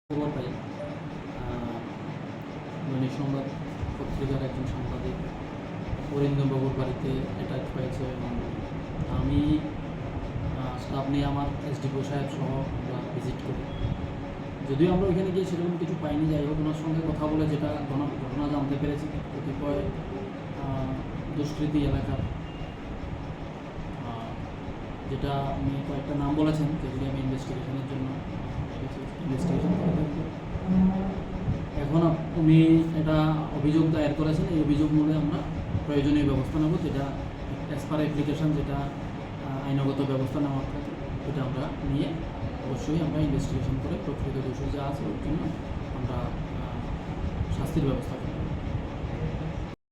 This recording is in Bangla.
খবর পাই দৈনিক সংবাদ পত্রিকার একজন সাংবাদিক অরিন্দমবাবুর বাড়িতে অ্যাটাক হয়েছে এবং আমি স্টাফ নিয়ে আমার এসডিপিও সাহেব সহ আমরা ভিজিট করি। যদিও আমরা ওইখানে গিয়ে সেরকম কিছু পাইনি, যাই হোক ওনার সঙ্গে কথা বলে যেটা ঘটনা জানতে পেরেছি, কতিপয় দুষ্কৃতী এলাকার যেটা উনি কয়েকটা নাম বলেছেন, যেগুলি আমি ইনভেস্টিগেশনের জন্য ইনভেস্টিগেশন করে থাকবো। এখন উনি এটা অভিযোগ দায়ের করেছেন, এই অভিযোগ মূলে আমরা প্রয়োজনীয় ব্যবস্থা নেব, যেটা অ্যাজ পার অ্যাপ্লিকেশন যেটা আইনগত ব্যবস্থা নেওয়ার থাকে এটা আমরা নিয়ে অবশ্যই আমরা ইনভেস্টিগেশন করে প্রকৃত দোষী যা আছে ওর জন্য আমরা শাস্তির ব্যবস্থা করব।